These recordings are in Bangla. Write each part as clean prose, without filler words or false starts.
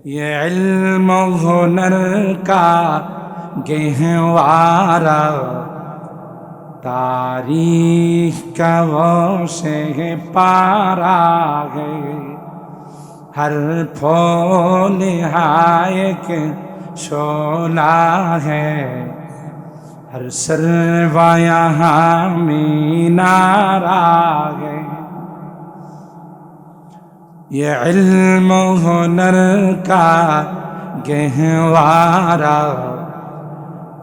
ये इल्म हुनर का गहवारा, तारीख का वो से पारा है। हर फूल हायक शोला है, हर सरवा यहाँ मीनारा है। ये इल्म हुनर का गहवारा,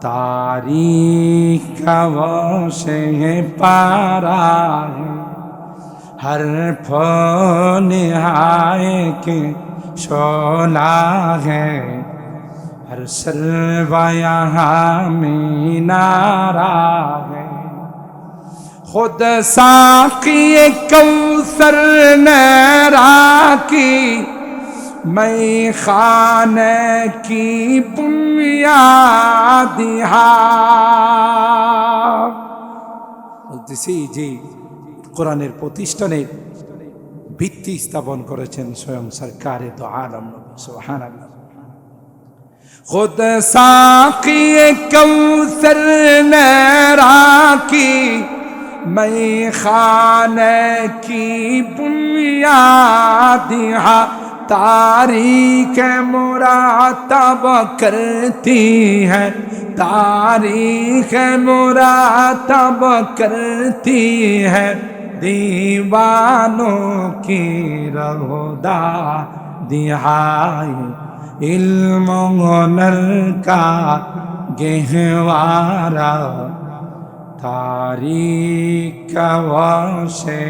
तारीख का वो से पारा है। हर फूल हायक शोला है, हर सरवा यहाँ मीनारा है। खुद साक़ी कौसर नहरा की, मैं खाने की बुनियाद বলতেছি যে কোরআনের প্রতিষ্ঠানের ভিত্তি স্থাপন করেছেন স্বয়ং সরকারে দো আলম নবী সুবহানাল্লাহ। खुद साक़ी कौसर नहरा की, मैं खाने की बुनियाद तारीख मुरातब करती है, तारीख मुरातब करती है। दीवानों की रहोदा दिहाई, इल्म हुनर का गहवारा, तारीख का वो से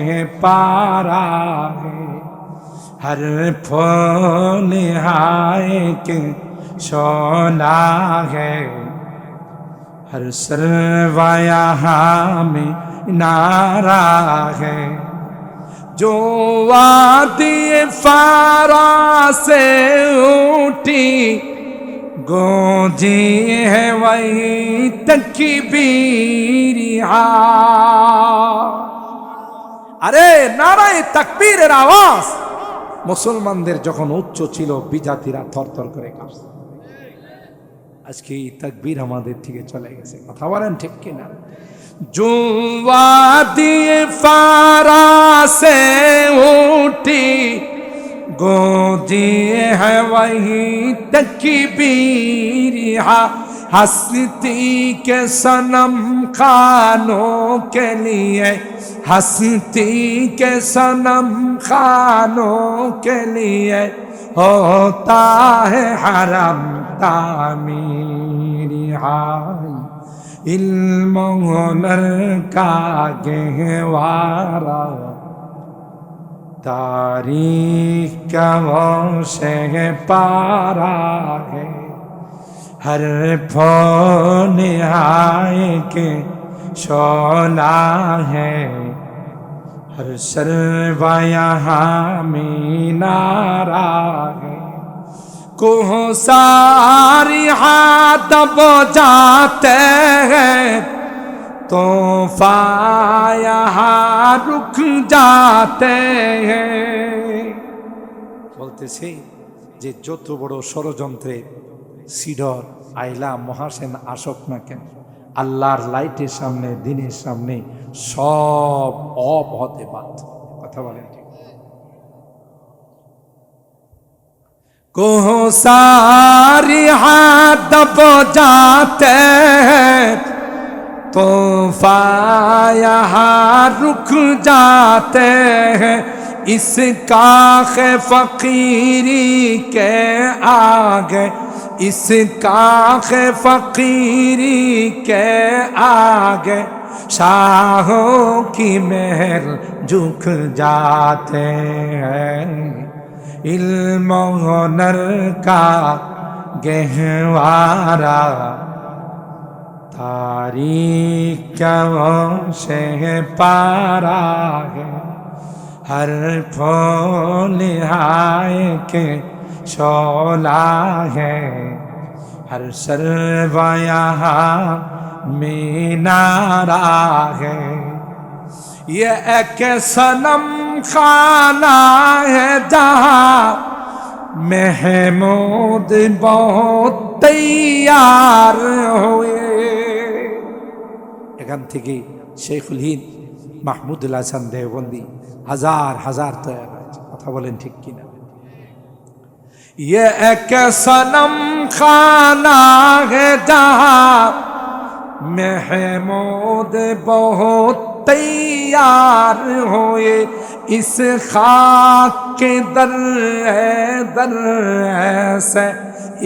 पारा है। हर फूल हायक शोला है, हर सरवा यहाँ में नारा है। जो वादी फारा से उठी, गूंजी है वही तकबीर। আরে নারায়ে তাকবীরের আওয়াজ মুসলমানদের যখন উচ্চ ছিল, বিজাতিরা থরথর করে কাঁপছে। আজকে এই তাকবীর আমাদের থেকে চলে গেছে, কথা বলেন ঠিক কিনা? जुवादी फारा से उठी, गूंजी है वही तकबीर। हस्ती के सनम खानों के लिए, हस्ती के सनम खानों के लिए होता है हरम तामीर। इल्म हुनर का गहवारा, तारीख का वो से पारा है। हर फूल हायक शोला है, हर सरवा यहाँ मीनारा है। कोह सारी हाथ बजाते हैं, तोहफा यहाँ रुक जाते हैं। বলতেছে যে যত বড় ষড়যন্ত্রে সিডর আইলা মহাসেন আসক না কেন, আল্লাহর লাইটের সামনে, দিনের সামনে সব অপ হতে বাধ্য। কথা বলেন ঠিক? कोह सारी हाथ बजाते हैं, तोहफा यहाँ रुक जाते हैं। इस काख फकीरी के आगे, इस काख फकीरी के आगे शाहों की महल झुक जाते हैं। इल्म हुनर का गहवारा, तारीख का वो से पारा है। हर फूल हायक शोला है, हर सरवा यहाँ मीनारा है। ये एक सनम खाना है जहाँ महमूद बहुत तैयार हुए। এখান থেকে শেখুল হিন্দ মাহমুদুল হাসান দেওবন্দি হাজার হাজার তৈরি হয়েছে। কথা বলেন ঠিক কিনা? ये एक सनम खाना है जहाँ महमूद बहुत तैयार हुए। इस खाक के दर से,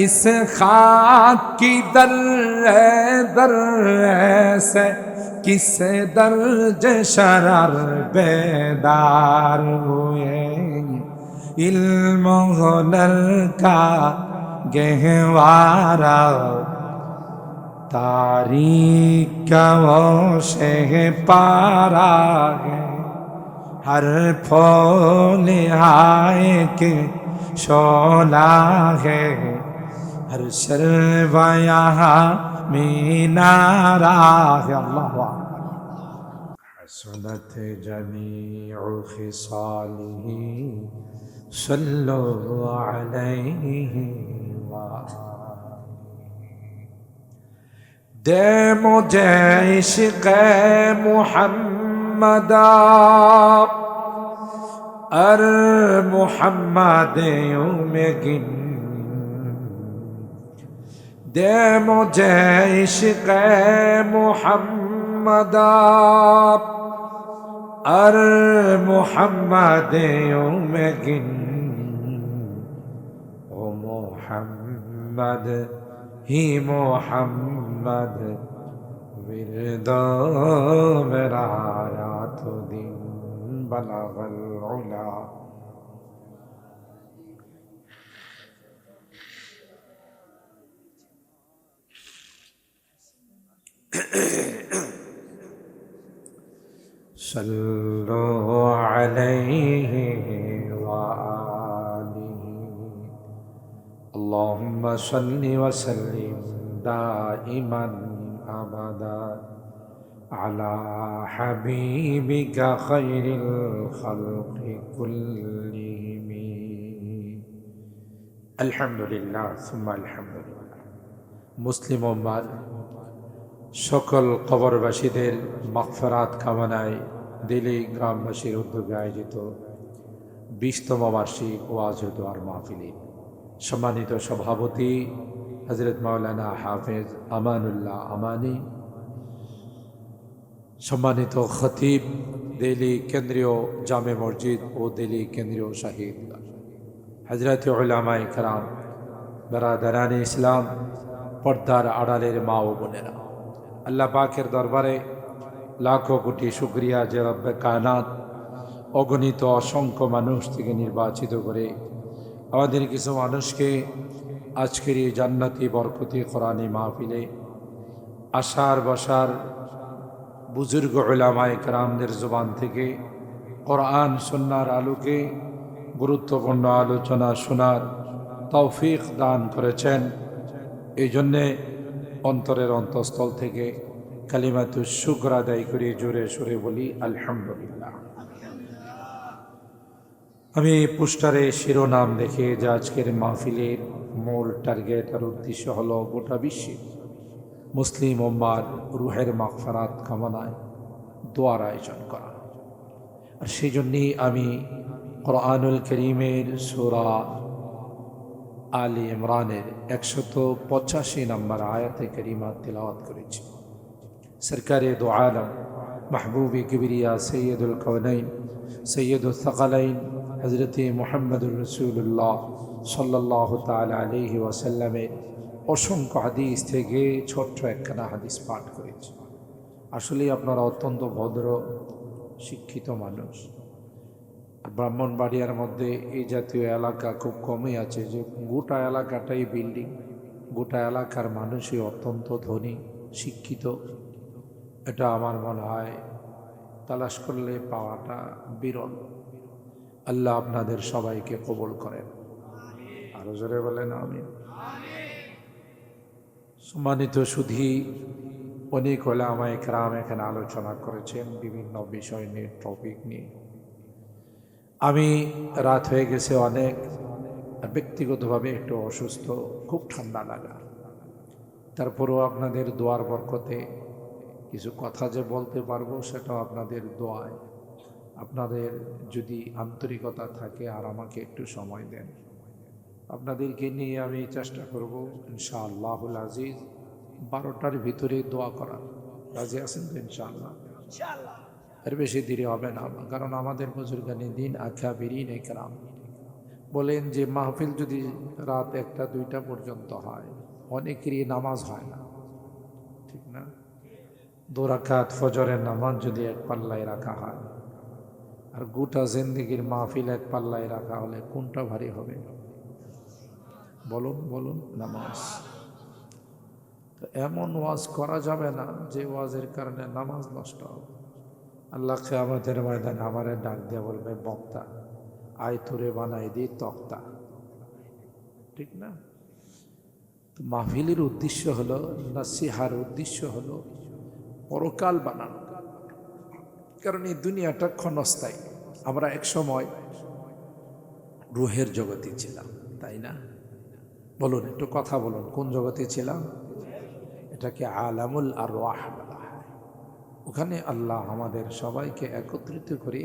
इस खाक की दर से किस दर्ज शरर बेदार हुए। इल्म हुनर का गहवारा तारीख का वो शेह पारा है। हर फूल आए के शोला है, हर शर्वा यहाँ मीनारा है। अल्लाह हसनत जमीउ खिसालिही सल्लु अलैहि दे मुझे इश्क़ मुहम्मदा अर मुहम्मद में गिन दे मुझे इश्क़ मुहम्मदा अर मुहम्मद में गिन ओ मुहम्मद ही मोहम्मद विरदो मेरा रात दिन बलगल उला। सल्लु अलैहि व आलिहि अल्लाहुम्मा सल्लि व सल्लिम दाइमन अबदा अला हबीबिका खैरिल खल्क़ि कुल्लिहिम। अल्हम्दुलिल्लाह सुम्मा अल्हम्दुलिल्लाह। मुस्लिम उम्माह সকল কবরবাসীদের মাগফিরাত কামনায় দিলি গ্রামবাসীর উদ্যোগে আয়োজিত 20তম বার্ষিক ওয়াজ ও দোয়ার মাহফিলে সম্মানিত সভাপতি হযরত মাওলানা হাফেজ আমানুল্লাহ আমানী, সম্মানিত খতিব দিল্লি কেন্দ্রীয় জামে মসজিদ ও দিল্লি কেন্দ্রীয় শাহীদ হযরত উলামায়ে কেরাম, বেরাদারানে ইসলাম, পর্দার আড়ালের মা ও বোনেরা, আল্লাহ পাকের দরবারে লাখো কোটি শুকরিয়া যে রব্বে কায়নাত অগণিত অসংখ্য মানুষ থেকে নির্বাচিত করে আমাদের কিছু মানুষকে আজকের এই জান্নাতি বরকতি কোরআনী মাহফিলে আসার বসার বুজুর্গ উলামায়ে কেরামদের জবান থেকে কোরআন সুন্নাহর আলোকে গুরুত্বপূর্ণ আলোচনা শোনার তৌফিক দান করেছেন। এই জন্যে অন্তরের অন্তঃস্থল থেকে কালিমাতুশ শুকর আদায় করে জোরে সোরে বলি আলহামদুলিল্লাহ। আমি পোস্টারে শিরোনাম দেখে যে আজকের মাহফিলের মূল টার্গেট আর উদ্দেশ্য হলো গোটা বিশ্বে মুসলিম উম্মার রুহের মাগফিরাত কামনায় দোয়ার আয়োজন করা। আর সেই জন্যেই আমি কোরআনুল কারীমের সূরা আলী ইমরানের 185 নম্বর আয়াতে কারিমা তিলাওয়াত করেছি। সরকারে দো আলম মাহবুবে কিবরিয়া সৈয়দুল কওনাইন সৈয়দুল সাকালাইন হযরত মুহাম্মদুর রাসূলুল্লাহ সাল্লাল্লাহু তাআলা আলাইহি ওয়াসাল্লামের অসংখ্য হাদিস থেকে ছোট্ট একখানা হাদিস পাঠ করেছি। আসলে আপনারা অত্যন্ত ভদ্র শিক্ষিত মানুষ। ব্রাহ্মণবাড়িয়ার মধ্যে এই জাতীয় এলাকা খুব কমই আছে যে গোটা এলাকাটাই বিল্ডিং, গোটা এলাকার মানুষই অত্যন্ত ধনী শিক্ষিত। এটা আমার মনে হয় তালাশ করলে পাওয়াটা বিরল। আল্লাহ আপনাদের সবাইকে কবুল করেন, আরো জোরে বলেন আমিন। সম্মানিত সুধী, অনেক উলামায়ে কেরাম এখানে আলোচনা করেছেন বিভিন্ন বিষয় নিয়ে, টপিক নিয়ে। আমি রাত হয়ে গেছে অনেক, আর ব্যক্তিগতভাবে একটু অসুস্থ, খুব ঠান্ডা লাগা। তারপরেও আপনাদের দোয়ার বরকতে কিছু কথা যে বলতে পারবো সেটাও আপনাদের দোয়ায়। আপনাদের যদি আন্তরিকতা থাকে আর আমাকে একটু সময় দেন, আপনাদেরকে নিয়ে আমি চেষ্টা করব ইনশাআল্লাহুল আজিজ 12টার ভিতরে দোয়া করার। রাজি আছেন তো ইনশাআল্লাহ? এর বেশি দেরি হবে না, কারণ আমাদের বুজুর্গানি দিন আকাবিরিন ইকরাম বলেন যে মাহফিল যদি রাত 1টা 2টা পর্যন্ত হয়, অনেকেরই নামাজ হয় না, ঠিক না? 2 রাকাত ফজরের নামাজ যদি এক পাল্লায় রাখা হয়, আর গোটা জিন্দেগির মাহফিল এক পাল্লায় রাখা হলে কোনটা ভারী হবে? বলুন বলুন। নামাজ। তো এমন ওয়াজ করা যাবে না যে ওয়াজের কারণে নামাজ নষ্ট হবে। আল্লাহ কিয়ামতের ময়দানে আমারে ডাক দিয়ে বলবে, বক্তা আয় তোরে বানাই দি তক্তা, ঠিক না? তো মাহফিলের উদ্দেশ্য হলো, নাসিহার উদ্দেশ্য হলো পরকাল বানানো। কারণ এই দুনিয়াটা ক্ষণস্থায়ী। আমরা এক সময় রুহের জগতে ছিলাম, তাই না? বলুন, একটু কথা বলুন, কোন জগতে ছিলাম? এটাকে আলামুল আরওয়াহ বলা হয়। ওখানে আল্লাহ আমাদের সবাইকে একত্রিত করে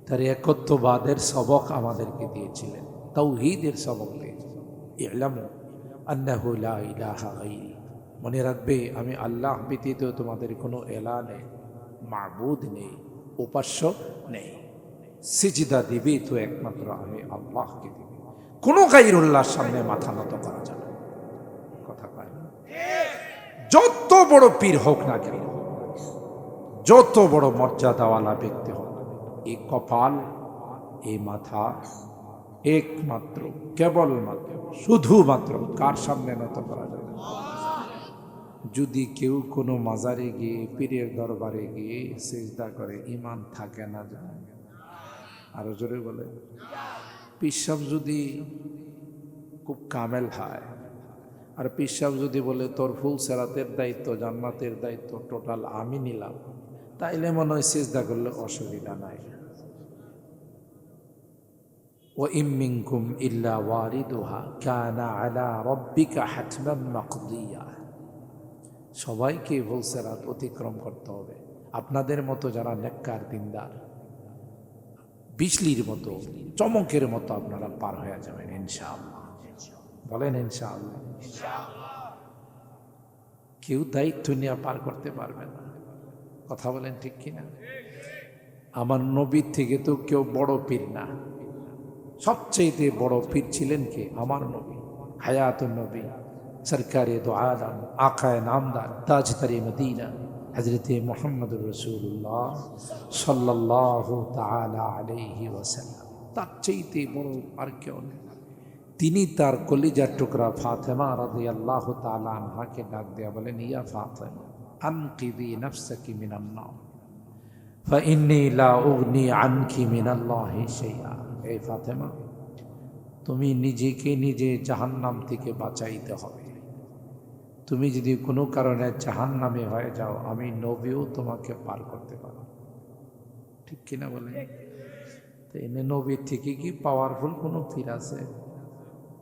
তার একত্ববাদের সবক আমাদেরকে দিয়েছিলেন, তাওহীদের সবক দিয়েছিলেন। ইলামু আন্নাহু লা ইলাহা গায়রি, মনে রাখবে আমি আল্লাহ ব্যতীত তোমাদের কোনো এলা নেই, মাবুদ নেই, উপাস্য নেই। সিজদা দিবি তো একমাত্র আমি আল্লাহকে দিবি, কোনো গায়রুল্লাহর সামনে মাথা নত করা যাবে না। কথা পায় না? যত বড় পীর হোক না কেন, যত বড় মর্যাদাওয়ালা ব্যক্তি হোক, এই কপাল, এই মাথা একমাত্র, কেবলমাত্র, শুধুমাত্র কার সামনে নত করা যাবে? যদি কেউ কোনো মাজারে গিয়ে, পীরের দরবারে গিয়ে সিজদা করে, ঈমান থাকে না জানেন? আরো জোরে বলে। পীর সাহেব যদি খুব কামেল হয়, আর পীর সাহেব যদি বলে তোর ফুল সেরাতের দায়িত্ব, জান্নাতের দায়িত্ব টোটাল আমি নিলাম, তাইলে মনে হয় সিজদা করলে অসুবিধা নাই। وَإِن مِّنكُمْ إِلَّا وَارِدُهَا كَانَ عَلَى رَبِّكَ حَتْمًا مَقْضِيًّا। সবাইকে ফুল সেরাত অতিক্রম করতে হবে। আপনাদের মতো যারা নেককার দিনদার, বিজলির মতো, চমকের মতো আপনারা পার হয়ে যাবেন ইনশাআল্লাহ। বলেন ইনশাআল্লাহ। কেউ দায়িত্ব নিয়ে পার করতে পারবে না। কথা বলেন ঠিক কিনা? আমার নবীর থেকে তো কেউ বড় পীর না। সবচেয়ে বড় পীর ছিলেন কে? আমার নবী, হায়াতুন নবী, সরকারে দো আলম, আকায়ে নামদার, তাজদারে মদিনা, হযরতে মুহাম্মদুর রাসূলুল্লাহ সাল্লাল্লাহু তাআলা আলাইহি ওয়াসাল্লাম। তার চাইতে বড় আর কেউ নেই। তিনি তার কলিজার টুকরা ফাতেমা রাদিয়াল্লাহু তাআলা আনহাকে ডাক দেয়া বলেন, ইয়া ফাতেমা আনকিদি নাফসাকি মিনান নার ফাইন্নী লা উগনি আনকি মিনাল্লাহি শাইআ। এই ফাতেমা, তুমি নিজেকে নিজে জাহান্নাম থেকে বাঁচাইতে হবে। তুমি যদি কোনো কারণে জাহান্নামে হয়ে যাও, আমি নবীও তোমাকে পার করতে পারব। ঠিক কিনা বলেন? তো এনে নবীর থেকে কি পাওয়ারফুল কোনো পীর আছে?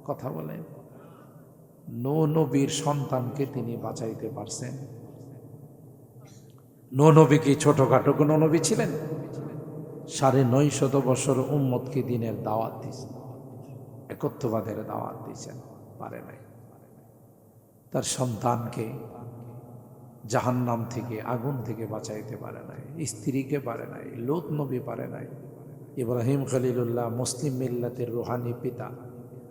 কথা বলেন। নবীর সন্তানকে তিনি বাঁচাইতে পারছেন। নবী কি ছোটখাটো কোনো নবী ছিলেন? 950 বছর উম্মতকে দিনের দাওয়াত দিয়েছেন, একত্ববাদের দাওয়াত দিয়েছেন, পারে নাই। তার সন্তানকে জাহান্নাম থেকে, আগুন থেকে বাঁচাইতে পারে নাই, স্ত্রীকে পারে নাই, লূত নবী পারে নাই, ইব্রাহিম খলিলুল্লাহ মুসলিম মিল্লাতের রুহানি পিতা,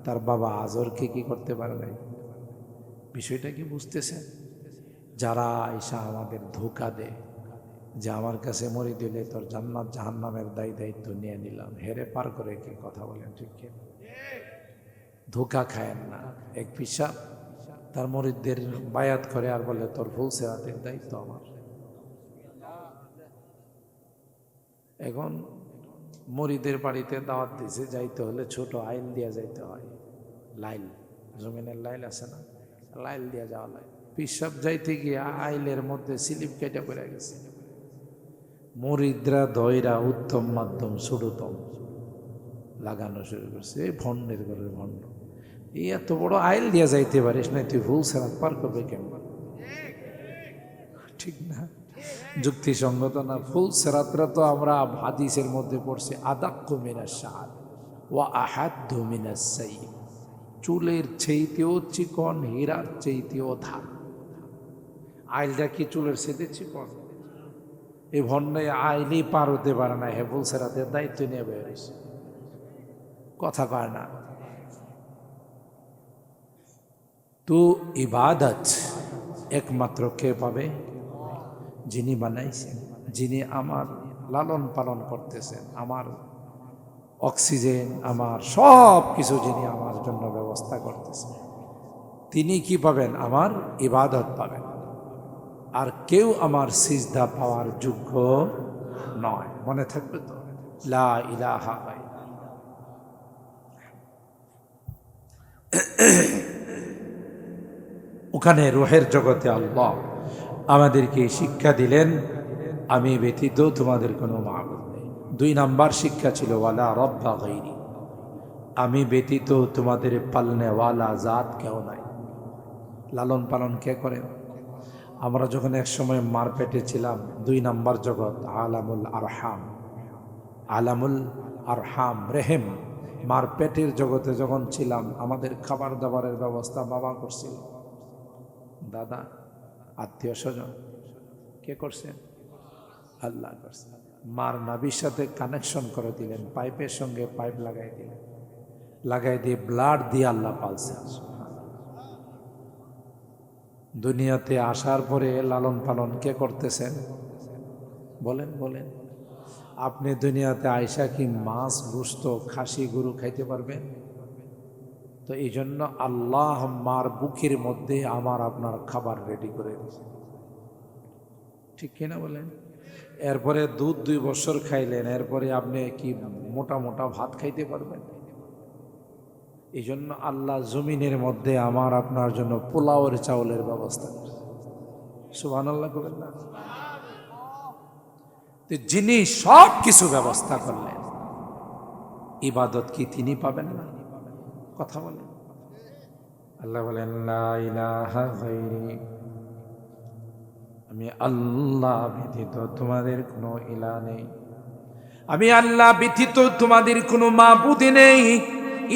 তার বাবা আজরকে কি করতে পারে নাই? বিষয়টা কি বুঝতেছেন? যারা ঈশা আমাদের ধোঁকা দেয় যে আমার কাছে মরি দিলে তোর জান্নাত জাহান্নামের দায়িত্ব নিয়ে নিলাম, হেরে পার করে, কি কথা বলেন ঠিক কি? ধোঁকা খায়েন না। এক পিসাব তার মরিদদের বায়াত করে আর বলে তোর ফুল সেরাতের দায়িত্ব আমার। এখন মরিদের বাড়িতে দাওয়াত দিছে, যাইতে হলে ছোট আইল দিয়ে যাইতে হয়, লাইল, জমিনের লাইল আছে না, লাইল দিয়ে যাওয়া লাগে। পিসাব যাইতে গিয়ে আইলের মধ্যে স্লিপ কেটে পড়ে গেছে। মরিদরা ধৈরা উত্তম মাধ্যম ছোটতম লাগানো শুরু করছে, এই ভণ্ডের ঘরের ভণ্ড, এই এত বড় আইল দিয়া যাইতে পারিস না, তুই ভুল সেরাত পার করবে কেমন? ঠিক না, যুক্তিসঙ্গত না। ফুল সেরাতরা তো আমরা হাদিসের মধ্যে পড়ছি, আদাক্কু মিনাশ শাআর ওয়া আহাদ্দু মিনাস সাইয়্য, চুলের চেয়েতেও চিকন, হীরার চেয়েতেও ধার। আইলটা কি চুলের চেয়ে চিকন? এই ভণ্ডায় আইলেই পার হতে পারে না, হে ফুল সেরাতের দায়িত্ব নিয়ে বেরিয়েছে, কথা কয় না। তো ইবাদত একমাত্র কে পাবে? যিনি বানাইছেন, যিনি আমার লালন পালন করতেছেন, আমার অক্সিজেন, আমার সব কিছু যিনি আমার জন্য ব্যবস্থা করতেছেন, তিনি কি পাবেন? আমার ইবাদত পাবেন। আর কেউ আমার সিজদা পাওয়ার যোগ্য নয়। মনে থাকবে তো, লা ইলাহা ইল্লাল্লাহ। ওখানে রুহের জগতে আল্লাহ আমাদেরকে শিক্ষা দিলেন, আমি ব্যতীত তোমাদের কোনো মাবুদ নেই। 2 নাম্বার শিক্ষা ছিল ওয়ালা রব্বা গায়রি, আমি ব্যতীত তোমাদের পালনেওয়ালা জাত কেউ নাই। লালন পালন কে করেন? আমরা যখন এক সময় মার পেটে ছিলাম, 2 নাম্বার জগৎ আলামুল আরহাম, আলামুল আরহাম রেহেম, মার পেটের জগতে যখন ছিলাম, আমাদের খাবার দাবারের ব্যবস্থা বাবা করছিল, দাদা, আত্মীয় স্বজন কে করছেন? আল্লাহ করছেন। মার নাভির সাথে কানেকশন করে দিলেন, পাইপের সঙ্গে পাইপ লাগাই দিলেন, লাগাই দিয়ে ব্লাড দিয়ে আল্লাহ পালছেন। দুনিয়াতে আসার পরে লালন পালন কে করতেছেন? বলেন বলেন। আপনি দুনিয়াতে আয়সা কি মাছ, গোশত, খাসি, গরু খাইতে পারবেন? তো এই জন্য আল্লাহ মার বুকের মধ্যে আমার আপনার খাবার রেডি করে দিয়েছে, ঠিক কিনা বলেন? এরপরে দুধ 2 বছর খাইলেন, এরপরে আপনি কি মোটা মোটা ভাত খাইতে পারবেন? এই জন্য আল্লাহ জমিনের মধ্যে আমার আপনার জন্য পোলাওয়ের চাউলের ব্যবস্থা করছে। সুবহানাল্লাহ বলেন না? যিনি সব কিছু ব্যবস্থা করলেন, ইবাদত কি তিনি পাবেন না? কথা বলেন। আল্লাহ বলেন লা ইলাহা গায়রি, আমি আল্লাহ ব্যতীত তোমাদের কোনো ইলাহ নেই, আমি আল্লাহ ব্যতীত তোমাদের কোনো মাবুদ নেই।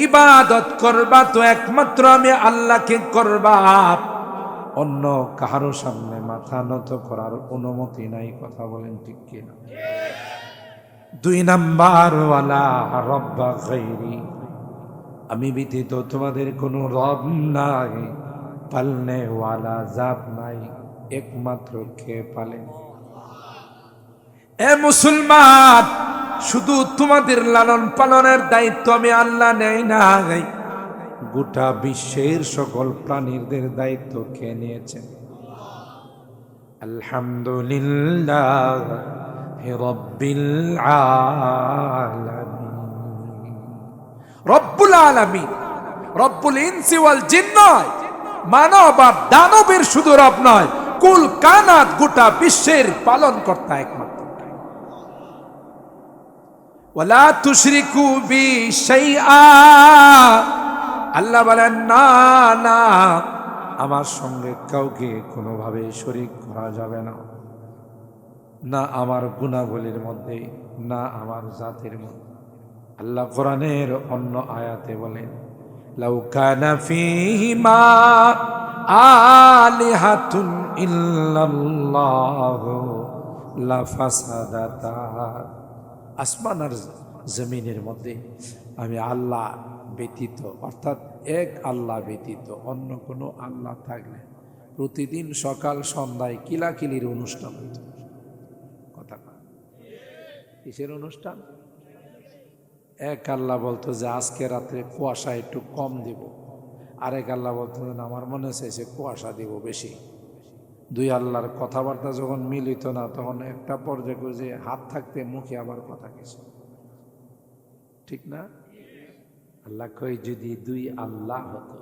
ইবাদত করবা তো একমাত্র আমি আল্লাহকে করবা, অন্য কারো সামনে মাথা নত করার অনুমতি নাই। কথা বলেন ঠিক কিনা? 2 নাম্বার ওয়ালা রব্বা গায়রি, আমি ব্যতীত তোমাদের কোনো রব নাই, পালনে ওয়ালা জাত নাই, একমাত্র কে পালেন? এ মুসলমান, শুধু তোমাদের লালন পালনের দায়িত্ব আমি আল্লাহ নেই নাই, গোটা বিশ্বের সকল প্রাণীদের দায়িত্ব কে নিয়েছেন? আলহামদুলিল্লাহ রব্বিল আলামিন। রব্বুল আলামিন, রব্বুল ইনসি ওয়াল জিন্ন, মানব আর দানবের শুধু রব নয়, কুল কানাত গোটা বিশ্বের পালন কর্তা একমাত্র। ওয়ালা তুশরিকু বি শাইআ, আল্লাহ বলেন না না, আমার সঙ্গে কাউকে কোনোভাবে শরীক করা যাবে না, না আমার গুণাবলীর মধ্যে, না আমার জাতের মধ্যে। আল্লাহ কোরআনের অন্য আয়াতে বলেন লাউ কানা ফীহিমা আলিহাতুন ইল্লাল্লাহু লাফাসাদাতা, আসমান আর জমিনের মধ্যে আমি আল্লাহ ব্যতীত, অর্থাৎ এক আল্লাহ ব্যতীত অন্য কোনো আল্লাহ থাকলে প্রতিদিন সকাল সন্ধ্যায় কিলাকিলির অনুষ্ঠান হতো। কথা কিসের অনুষ্ঠান? এক আল্লাহ বলতো যে আজকে রাত্রে কুয়াশা একটু কম দিব, আরেক আল্লাহ বলতো যে আমার মনে চাইছে কুয়াশা দিব বেশি। 2 আল্লাহর কথাবার্তা যখন মিলিত না, তখন একটা পর্যায়ে যে হাত থাকতে মুখে আবার কথা কিছু, ঠিক না? আল্লাহ কই যদি 2 আল্লাহ হতো,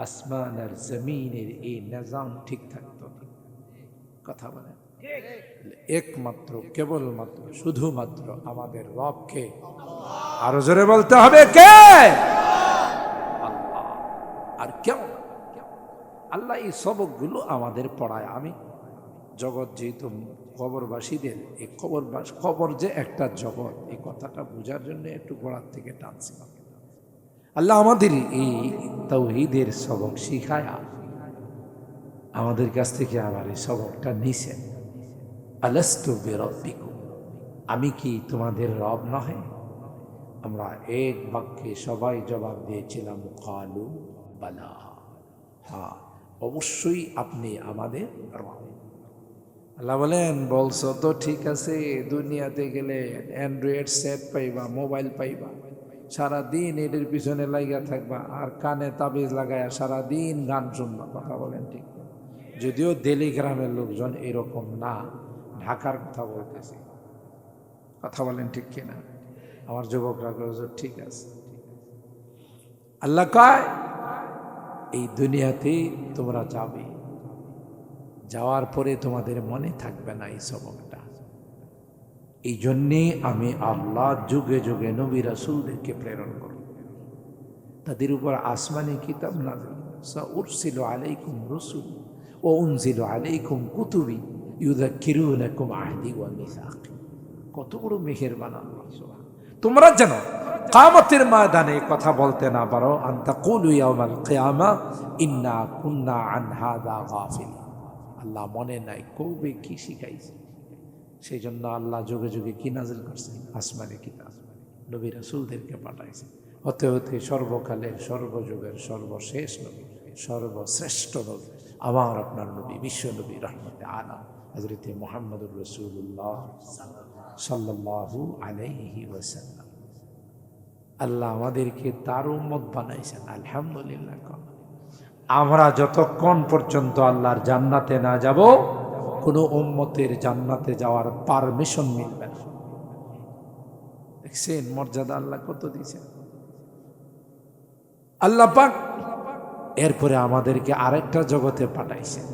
আসমান আর জমিনের এই নিজাম ঠিক থাকতো। কথা বলে একমাত্র কেবলমাত্র শুধুমাত্র আমাদের রবকে আরো জোরে বলতে হবে কে? আল্লাহ। আর কেউ না। আল্লাহ এই সবকগুলো আমাদের পড়ায়। আমি জগৎ যেহেতু কবরবাসীদের, এই কবর যে একটা জগৎ, এই কথাটা বোঝার জন্য একটু গোড়ার থেকে টানছিলাম। আল্লাহ আমাদের এই তাওহীদের সবক শিখায়া আমাদের কাছ থেকে আবার এই সবকটা নিছেন। আলাস্তু বিরাব্বিকুম, আমি কি তোমাদের রব নহে? আমরা এক বাক্যে সবাই জবাব দিয়েছিলাম, কালু বালা, হ্যাঁ অবশ্যই আপনি আমাদের রব। আল্লাহ বলেন, বলছো তো ঠিক আছে, দুনিয়াতে গেলে অ্যান্ড্রয়েড সেট পাইবা, মোবাইল পাইবা, সারাদিন এদের পিছনে লাইগা থাকবা, আর কানে তাবিজ লাগায়া সারাদিন গান শুনবা। কথা বলেন ঠিক? যদিও দিল্লি গ্রামের লোকজন এরকম না, ঢাকার কথা বলতেছি। কথা বলেন ঠিক কিনা? আমার যুবকরা ঠিক আছে। আল্লাহ কয়, এই দুনিয়াতে তোমরা যাবে, যাওয়ার পরে তোমাদের মনে থাকবে না এই সবকটা। এই জন্যে আমি আল্লাহ যুগে যুগে নবী রাসূলদেরকে প্রেরণ করি, তাদের উপর আসমানি কিতাব নাযিল, সাউরসিলু আলাইকুম রুসুল ওয়া উনজিলু আলাইকুম কুতুবি ইউযাক্কিরুনাকুম আহদি ওয়া মিসাকি। কত বড় মেহেরবান আল্লাহ। তোমরা যেন কিয়ামতের ময়দানে কথা বলতে না পারো, আনতাকুলু ইয়াউমাল কিয়ামা ইন্না কুন্না আন হাযা গাফিলিন। আল্লাহ মনে নাই কবে কি শিখাইছে। সেই জন্য আল্লাহ যুগে যুগে কি নাজিল করছেন? আসমানি কিতাব, নবী রাসূলদেরকে পাঠাইছেন। হতে হতে সর্বকালের সর্বযুগের সর্বশেষ নবী, সর্বশ্রেষ্ঠ নবী আমার আপনার নবী, বিশ্ব নবী রহমতে আলাম হযরত মুহাম্মদুর রাসূলুল্লাহ সাল্লাল্লাহু আলাইহি ওয়াসাল্লাম। আল্লাহ আমাদেরকে তার উম্মত বানাইছেন, আলহামদুলিল্লাহ। আমরা যতক্ষণ পর্যন্ত আল্লাহর জান্নাতে না যাব, কোনো উম্মতের জান্নাতে যাওয়ার পারমিশন মিলবে না। দেখছেন মর্যাদা আল্লাহ কত দিয়েছেন আল্লাহ পাক। এরপরে আমাদেরকে আরেকটা জগতে পাঠাইছেন।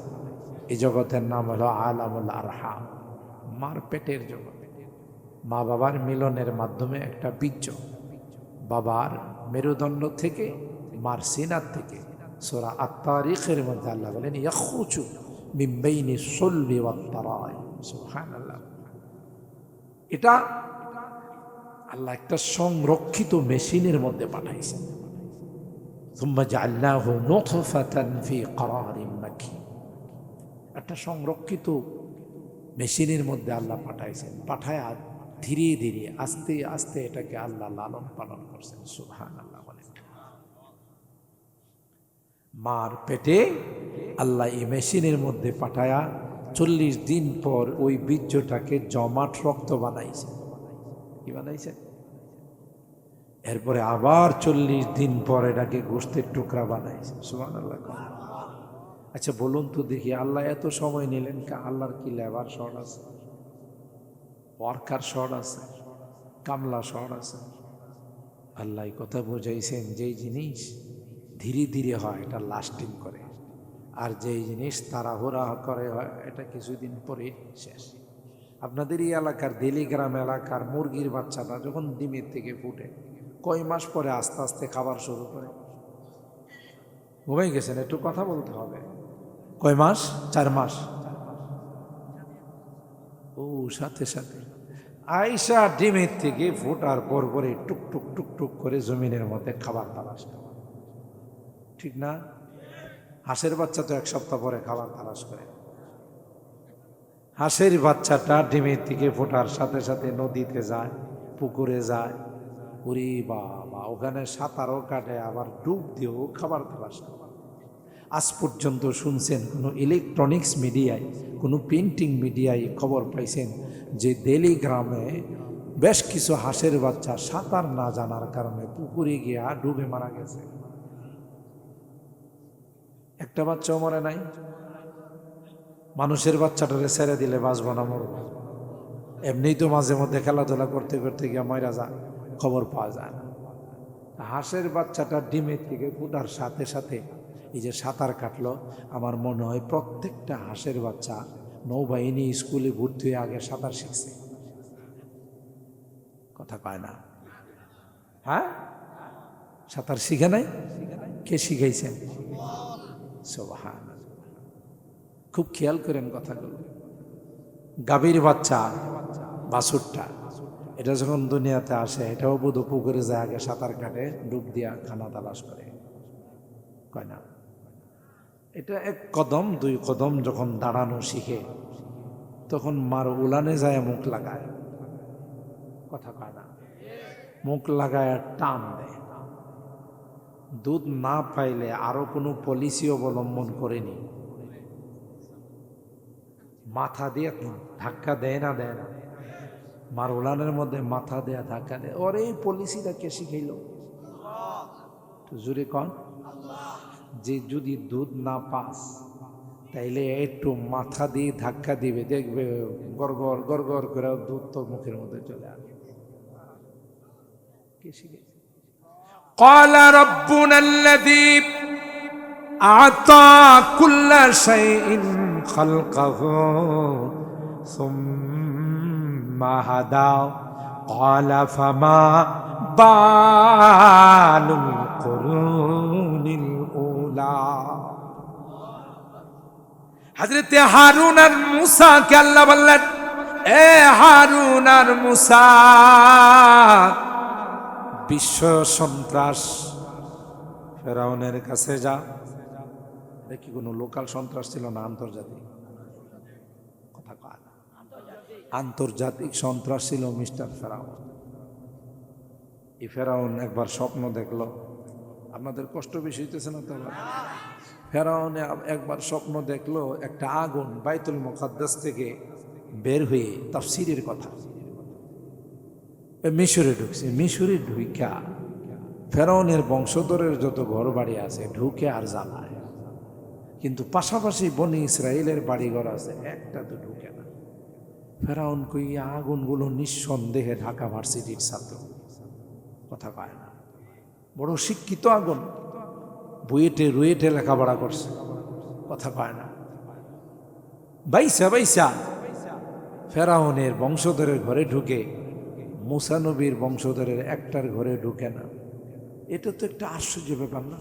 এই জগতের নাম হলো আলামুল আরহাম, মার পেটের জগৎ। মা বাবার মিলনের মাধ্যমে একটা বীর্য, বাবার মেরুদণ্ড থেকে, মার সিনার থেকে, সূরা আত-তারিখের মধ্যে আল্লাহ বলেন, ইয়াখরুজু মিন বাইনি সুলবি ওয়াত তারাই। সুবহানাল্লাহ। এটা আল্লাহ একটা সংরক্ষিত মেশিনের মধ্যে পাঠাইছেন। সুম্মা জাআলনাহু নুতফাতান ফি ক্বারারিন মাকিন। একটা সংরক্ষিত মেশিনের মধ্যে আল্লাহ পাঠাইছেন। পাঠায়া ধীরে ধীরে আস্তে আস্তে এটাকে আল্লাহ লালন পালন করছেন। সুবহানাল্লাহ। বলেন, মার পেটে আল্লাহ এই মেশিনের মধ্যে পাঠায়া 40 দিন পর ওই বীর্যটাকে জমাট রক্ত বানাইছে। কি বানাইছে? এরপরে আবার 40 দিন পর এটাকে গোশতের টুকরা বানাইছে। সুবহানাল্লাহ। আচ্ছা বলুন তো দেখি, আল্লাহ এত সময় নিলেন, আল্লাহর কি লেবার শর্ট আছে? ওয়ার্কার শর্ট আছে? কামলা শর্ট আছে? আল্লাহ কথা বোঝাইছেন, যেই জিনিস ধীরে ধীরে হয় এটা লাস্টিং করে, আর যেই জিনিস তাড়াহুড়া করে হয় এটা কিছুদিন পরে শেষ। আপনাদের এই এলাকার দিল্লি গ্রাম এলাকার মুরগির বাচ্চাটা যখন ডিমের থেকে ফুটে, কয় মাস পরে আস্তে আস্তে খাবার শুরু করে? ঘুমাই গেছেন, একটু কথা বলতে হবে। কয় মাস? 4 মাস। ও সাথে সাথে আয়সা ডিমের থেকে ফোটার পর পরে টুক টুক টুক টুক করে জমিনের মধ্যে খাবার তালাশ করে, ঠিক না? হাঁসের বাচ্চা তো 1 সপ্তাহ পরে খাবার তালাশ করে। হাঁসের বাচ্চাটা ডিমের থেকে ফোটার সাথে সাথে নদীতে যায়, পুকুরে যায়, ওরে বাবা, ওখানে সাঁতারও কাটে, আবার ডুব দিয়েও খাবার তালাশ করে। আজ পর্যন্ত শুনছেন কোনো ইলেকট্রনিক্স মিডিয়ায়, কোনো প্রিন্টিং মিডিয়ায় খবর পাইছেন যে দিল্লি গ্রামে বেশ কিছু হাঁসের বাচ্চা সাঁতার না জানার কারণে পুকুরে গিয়া ডুবে মারা গেছে? একটা বাচ্চাও মরে নাই। মানুষের বাচ্চাটারে ছেড়ে দিলে বাঁচব না মরব? এমনিই তো মাঝে মধ্যে খেলাধুলা করতে করতে গিয়া মরা যায়, খবর পাওয়া যায় না। হাঁসের বাচ্চাটা ডিমের থেকে ফুটার সাথে সাথে এই যে সাঁতার কাটলো, আমার মনে হয় প্রত্যেকটা হাঁসের বাচ্চা নৌবাহিনী স্কুলে ভর্তি হয়ে আগে সাঁতার শিখছে। কথা কয় না? হ্যাঁ, সাঁতার শিখে নাই? কে শিখাইছেন? সুবহানাল্লাহ। খুব খেয়াল করেন কথাগুলো। গাভীর বাচ্চা, বাছুরটা, এটা যখন দুনিয়াতে আসে, এটাও বোধ পুকুরে যায়, আগে সাঁতার কাটে, ডুব দিয়া খানা তালাশ করে, কয় না? এটা এক কদম দুই কদম যখন দাঁড়ানো শিখে, তখন মার উলানে যায় মুখ লাগায়, কথা কয় না? মুখ লাগায় টান দেয়। দুধ না পাইলে আরো কোনো পলিসি অবলম্বন করেনি, মাথা দিয়ে ধাক্কা দেয় না, দেয় না? মার উলানের মধ্যে মাথা দেয়া ধাক্কা দেয়। ওর এই পলিসিটা কে শিখাইল? জুড়ে কন। যে যদি দুধ না পাস, তাইলে একটু মাথা দিয়ে ধাক্কা দিবে, দেখবে গড়গড় গড়গড় করে দুধ তো মুখের মধ্যে চলে আসবে। কে শিখাইছে? قال ربنا الذي أعطى كل شيء خلقه ثم هدى قال فما بال القرون الأولى। হযরত হারুন আর মুসা কে আল্লাহ বললেন, এ হারুন আর মুসা, বিশ্ব সন্ত্রাস ফেরাউনের কাছে যা। দেখি কোনো লোকাল সন্ত্রাস ছিল না, আন্তর্জাতিক। কথা কয় না? আন্তর্জাতিক সন্ত্রাস ছিল মিস্টার ফেরাউন। এই ফেরাউন একবার স্বপ্ন দেখলো। আপনাদের কষ্ট বেশি হইতেছে না তো? ফেরাউন একবার স্বপ্ন দেখলো, একটা আগুন বাইতুল মুকাদ্দাস থেকে বের হয়ে, তাফসীরের কথা, মিশরে ঢুকছে। মিশরে ঢুইকা ফেরাউনের বংশধরের যত ঘর বাড়ি আছে ঢুকে আর জ্বালায়, কিন্তু পাশাপাশি বনি ইসরায়েলের বাড়িঘর আছে, একটা তো ঢুকে না। ফেরাউন কই আগুনগুলো নিঃসন্দেহে ঢাকা ভার্সিটির ছাত্র, কথা কয় না? বড় শিক্ষিত আগুন, বুয়েটে রুয়েটে লেখাপড়া করছে, কথা কয় না? বাইসা বাইসা ফেরাউনের বংশধরের ঘরে ঢুকে, মুসা নবীর বংশধরের একটার ঘরে ঢুকে না। এটা তো একটা আশ্চর্য ব্যাপার না?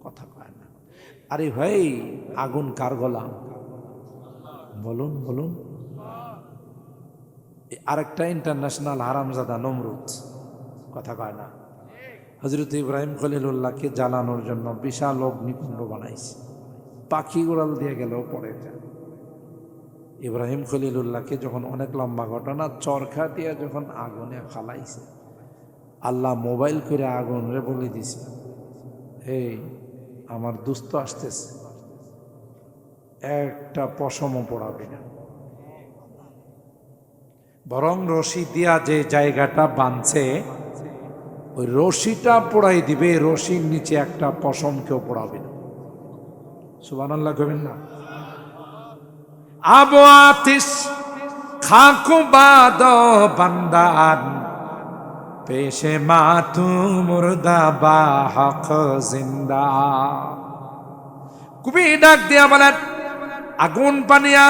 কথা কয় না? আরে ভাই, আগুন কার গোলাম? বলুন বলুন। আরেকটা ইন্টারন্যাশনাল হারামজাদা নমরুদ, কথা কয় না? হযরত ইব্রাহিম খলিলুল্লাহকে জ্বালানোর জন্য বিশাল অগ্নিকুণ্ড বানাইছে, পাখি উড়াল দিয়ে গেলেও পড়ে যায়। ইব্রাহিম খলিলুল্লাহকে যখন, অনেক লম্বা ঘটনা, চরখা দিয়ে যখন আগুনে ফালাইছে, আল্লাহ মোবাইল করে আগুন রে বলে দিছে, এই আমার দুস্থ আসতেছে, একটা পশমও পড়াবে না, বরং রশি দিয়া যে জায়গাটা বাঁধছে ওই রশিটা পোড়াই দিবে, রশির নিচে একটা পশম কেউ পড়াবে না। সুবহানাল্লাহ কবেন না? আবু আতিশ খাকু বাদ বান্দান পেশে মাতু মুর্দা বা হক জিন্দা। কবি ডাক দিয়া বলেন, আগুন পানিয়া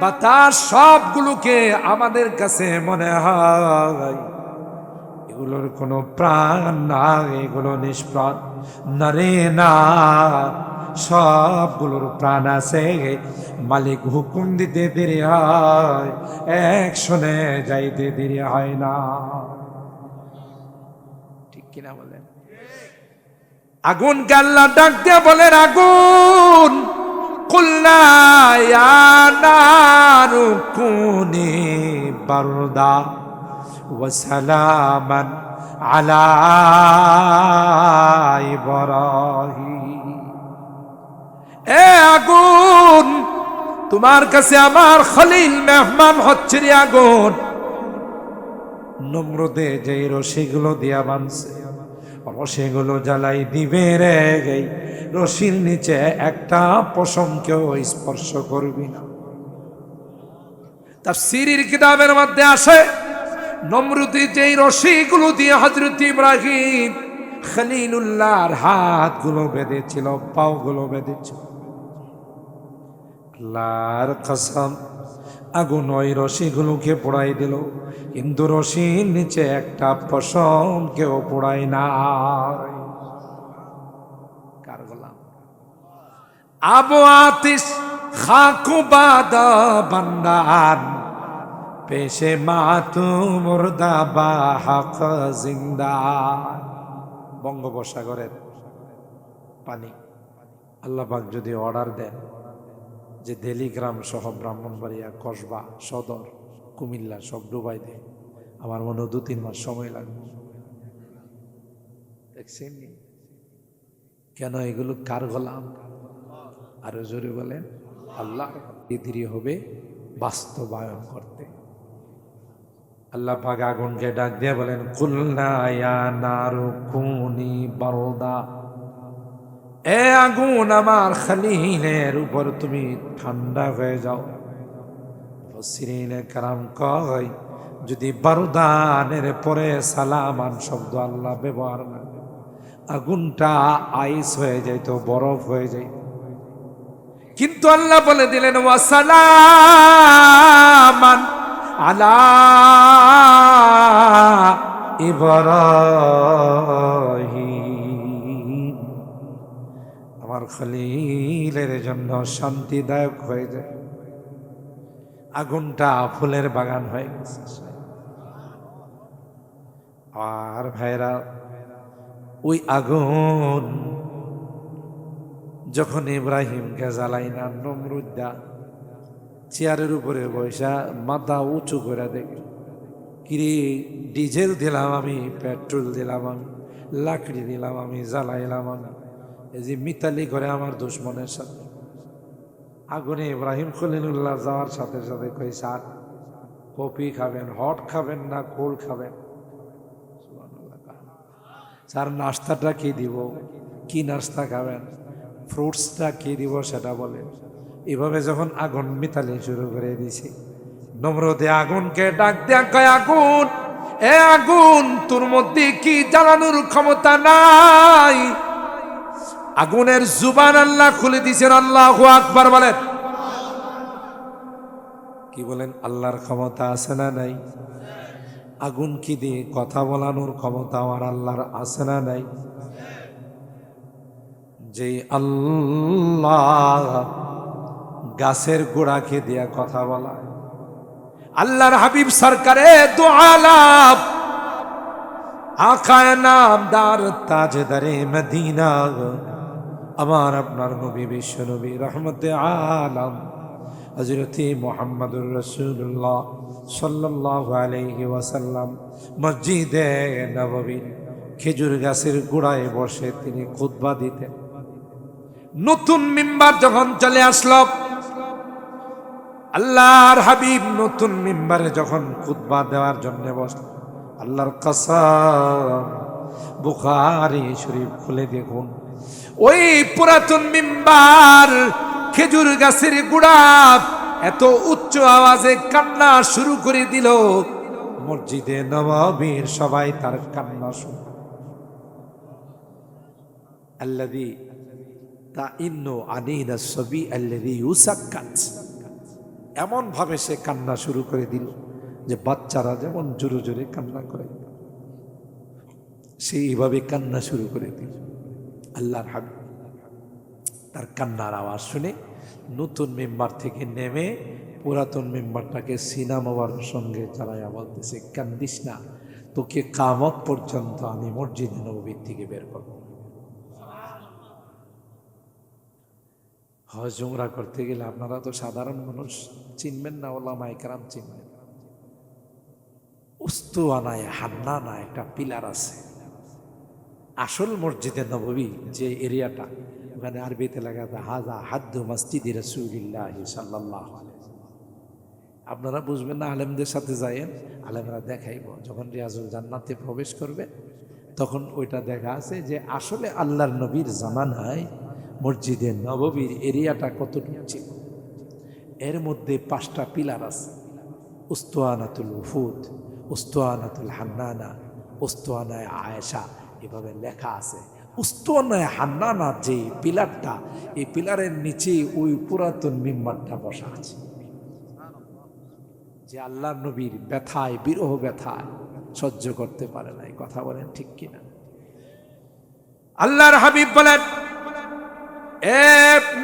বাতাস সবগুলোকে আমাদের কাছে মনে হয় এগুলোর কোনো প্রাণ না, এগুলো নিষ্প্রাণ না রে না, সবগুলোর প্রাণ আছে, মালিক হুকুম দিতে দেরি হয়, অ্যাকশনে যাইতে দেরি হয় না। ঠিক কিনা বলেন? আগুন আল্লাহ ডাক দিয়ে বলেন, আগুন কুল্লা ইয়া নারু কুনি বারদা ওয়া সালামান আলা ইব্রাহিম। এ আগুন, তোমার কাছে আমার খলিল মেহমান হচ্ছে রে আগুন। নমরুদে যে রশিগুলো দিয়া বানছে, রশিগুলো জ্বালাই দিবে রে, এই রশির নিচে একটা পশমকেও স্পর্শ করবি না। তাফসীরের কিতাবের মধ্যে আসে, নমরুদি যেই রশিগুলো দিয়ে হযরত ইব্রাহিম খলিলুল্লাহর হাতগুলো বেঁধেছিল, পাওগুলো বেঁধেছিল, আল্লাহর কসম আগুন ওই রশিগুলোকে পোড়াই দিল, কিন্তু রশির নিচে একটা পশম কেউ পোড়াই না। কার গোলাম? আবু আতিশ খাকুবাদ বান্দান পেশে মাতু মুর্দা বা হক জিন্দা। বঙ্গোপসাগরের পানি আল্লাহ পাক যদি অর্ডার দেন যে দেলিগ্রাম সহ ব্রাহ্মণবাড়িয়া, কসবা, সদর, কুমিল্লা সব ডুবাই দেয়, আমার মনে হয় 2-3 মাস সময় লাগবে। দেখছেন কেন? এগুলো কার গোলাম? আরো জোরে বলেন, আল্লাহ। ধীরে হবে বাস্তবায়ন করতে। আল্লাহ পাক আগুনকে ডাক দিয়ে বলেন, কুলনা ইয়া নারু কুনি বারদা, এ আগুন আমার খলিলের উপর তুমি ঠান্ডা হয়ে যাও। মুফাসসিরিনে কেরাম কয়, যদি বারদানের পরে সালামান শব্দ আল্লাহ ব্যবহার না, আগুনটা আইস হয়ে যাইতো, বরফ হয়ে যাইত। কিন্তু আল্লাহ বলে দিলেন, ওয়াসালামান আলা ইব্রাহিম, আমার খলিলের জন্য শান্তিদায়ক হয়ে যায়। আগুনটা ফুলের বাগান হয়ে গেছে। আর ভাইরা, ওই আগুন যখন ইব্রাহিমকে জ্বালাই না, নমরুদ্দা চেয়ারের উপরে বসা মাথা উঁচু করে দেখে, কিরে ডিজেল দিলাম আমি, পেট্রোল দিলাম আমি, লাকড়ি দিলাম আমি, জ্বালাইলাম আমি, এই যে মিতালি করে আমার দুশ্মনের সাথে। আগুনে ইব্রাহিম খলিলুল্লাহ যাওয়ার সাথে সাথে কই, স্যার কফি খাবেন, হট খাবেন না কোল্ড খাবেন? স্যার নাস্তাটা কি দিব, কি নাস্তা খাবেন, ফ্রুটসটা কি দিব সেটা বলেন। এভাবে যখন আগুন মিতালি শুরু করে দিছে, নমরুদে আগুনকে ডাক দেয়া কয়, আগুন, এ আগুন, তোর মধ্যে কি জ্বালানোর ক্ষমতা নাই? আগুনের জুবান আল্লাহ খুলে দিয়েছেন। আল্লাহু আকবার বলেন। কি বলেন? আল্লাহর ক্ষমতা আছে না নাই? আগুন কি দিয়ে কথা বলানোর ক্ষমতা আমার আল্লাহর আছে না নাই? যে আল্লাহ গাছের গোড়াকে দিয়া কথা বলা, আল্লাহর হাবিব সরকারে দু আলাম আকায়ে নামদার তাজদারে মদিনা, আমার আপনার নবী, বিশ্ব নবী, রহমতে আলম হযরত মুহাম্মদুর রাসূলুল্লাহ সাল্লাল্লাহু আলাইহি ওয়াসাল্লাম মসজিদে নববীর খেজুর গাছের গোড়ায় বসে তিনি খুতবা দিতেন। নতুন মিম্বার যখন চলে আসলো, আল্লাহর হাবিব নতুন মিম্বারে যখন খুতবা দেওয়ার জন্য বসলেন, আল্লাহর কসম, বুখারী শরীফ খুলে দেখুন, ওই পুরাতন মিম্বার খেজুর গাছের গোড়া এত উচ্চ আওয়াজে কান্না শুরু করে দিল, মসজিদে নববীর সবাই তার কান্না শুনে। আল্লাযী তাইন্নু আনিনা সবি আল্লাযী ইউসাক্কাত, এমন ভাবে সে কান্না শুরু করে দিল যে বাচ্চারা যেমন জোরে জোরে কান্না করে, সে এইভাবে কান্না শুরু করে দিল। আল্লাহর হাবিব তার কান্নার আওয়াজ শুনে নতুন মেম্বার থেকে নেমে পুরাতন মেম্বারটাকে সিনামাবার সঙ্গে চালাইয়া বলতেছে, কান্দিস না, তোকে কিয়ামত পর্যন্ত আমি মসজিদে নববীর থেকে বের করব। হজ উমরা করতে গেলে আপনারা তো সাধারণ মানুষ চিনবেন না, ওলামায়ে কেরাম চিনবেন। উস্তুয়ানায় হান্নানা একটা পিলার আছে, আসল মসজিদে নববী যে এরিয়াটা, ওখানে আরবিতে লেখা আছে হাযা হাদ্দু মসজিদি রাসূলিল্লাহ সাল্লাল্লাহু আলাইহি ওয়াসাল্লাম। আপনারা বুঝবেন না, আলেমদের সাথে যায়েন, আলেমরা দেখাইব। যখন রিয়াজুল জান্নাতে প্রবেশ করবে তখন ওইটা দেখা আছে যে আসলে আল্লাহর নবীর জামানায় মসজিদে নববীর এরিয়াটা কতটুকু ছিল। এর মধ্যে 5টা পিলার আছে, উস্তুয়ানাতুল উফুদ, উস্তুয়ানাতুল হান্নানা, উস্তুয়ানায়ে আয়েশা, এভাবে লেখা আছে। উস্তুয়ানায়ে হান্নানা যে পিলারটা, এই পিলারের নিচে ওই পুরাতন মিম্বারটা বসা আছে। যে আল্লাহর নবীর ব্যথায়, বিরহ ব্যথায় সহ্য করতে পারে নাই। কথা বলেন ঠিক কিনা? আল্লাহর হাবিব বলেন, এ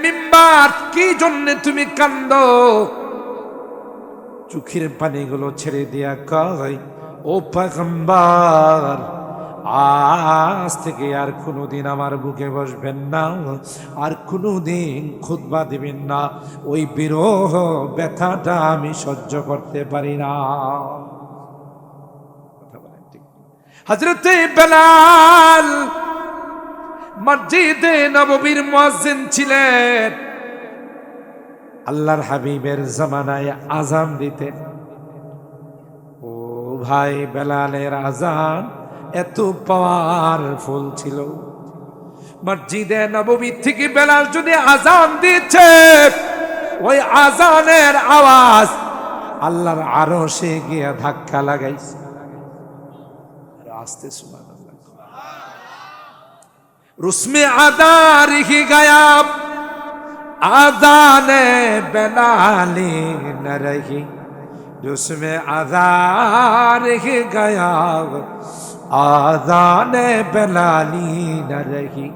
মিম্বার, কি জন্য তুমি কান্দো? চোখের পানিগুলো ছেড়ে দিয়া কয়, ও পয়গম্বর, আজ থেকে আর কোনোদিন আমার বুকে বসবেন না, আর কোনোদিন খুতবা দিবেন না। ওই বিরহ ব্যথাটা আমি সহ্য করতে পারি না। হযরতে বেলাল মসজিদে নববীর মুয়াজ্জিন ছিলেন। আল্লাহর হাবিবের জামানায় আযান দিতেন। ও ভাই, বেলালের আযান এত পাওয়ারফুল ছিল, মসজিদে নববী থেকে বেলাল যদি আযান দিচ্ছে, ওই আযানের আওয়াজ আল্লাহর আরশে গিয়ে ধাক্কা লাগাইছে। আস্তে সুবহানাল্লাহ। রুসমে আদা রেখে গায়াব, আযানে বেলালি ন রহি, রুসমে আদা রেখে গায়াব, আযানে বেলালি ন রহি,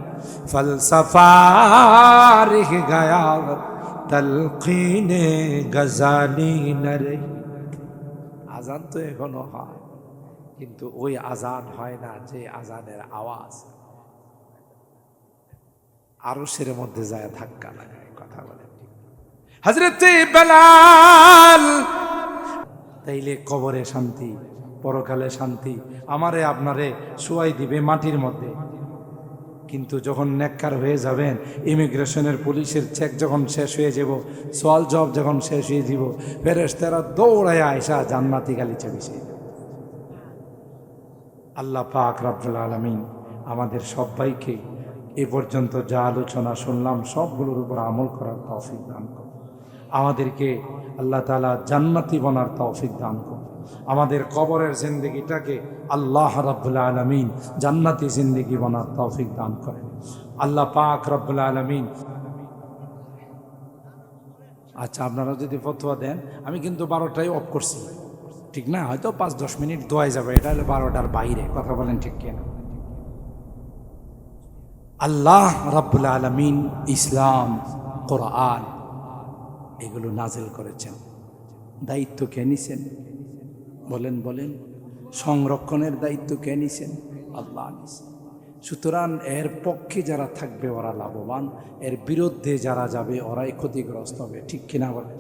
ফলসফা রেখে গায়াব, তলকিনে গজালি ন রহি। আযান তো এখনো হয়, কিন্তু ওই আযান হয় না যে আযানের আওয়াজ আরশের মধ্যে যায় ধাক্কা লাগায়। কথা বলেন হযরতে বেলাল। তাইলে কবরে শান্তি, পরকালে শান্তি, আমারে আপনারে শুয়াই দিবে মাটির মধ্যে। কিন্তু যখন নেককার হয়ে যাবেন, ইমিগ্রেশনের পুলিশের চেক যখন শেষ হয়ে যাব, সওয়াল জবাব যখন শেষ হয়ে যাব, ফেরেশতারা দৌড়ায় আয়সা জান্নাতি গালিচা বিষয়। আল্লাহ পাক রব্বুল আলামিন আমাদের সবাইকে এ পর্যন্ত যা আলোচনা শুনলাম সবগুলোর উপর আমল করার তৌফিক দান করুন। আমাদেরকে আল্লাহ তাআলা জান্নাতি বনার তৌফিক দান করুন। আমাদের কবরের জিন্দেগিটাকে আল্লাহ রাব্বুল আলামিন জান্নাতি জিন্দেগি বনার তৌফিক দান করেন। আল্লাহ পাক রব্বুল আলামিন। আচ্ছা, আপনারা যদি ফতোয়া দেন, আমি কিন্তু 12টায় অফ করছি, ঠিক না? হয়তো 5-10 মিনিট দোয়াই যাবে, এটা হলো 12টার বাইরে। কথা বলেন ঠিক কিনা? আল্লাহ রাব্বুল আলামিন ইসলাম, কোরআন এগুলো নাজিল করেছেন। দায়িত্ব কে নিছেন? বলেন বলেন। সংরক্ষণের দায়িত্ব কে নিছেন? আল্লাহ নিছেন। সুতরাং এর পক্ষে যারা থাকবে ওরা লাভবান, এর বিরুদ্ধে যারা যাবে ওরাই ক্ষতিগ্রস্ত হবে। ঠিক কিনা বলেন?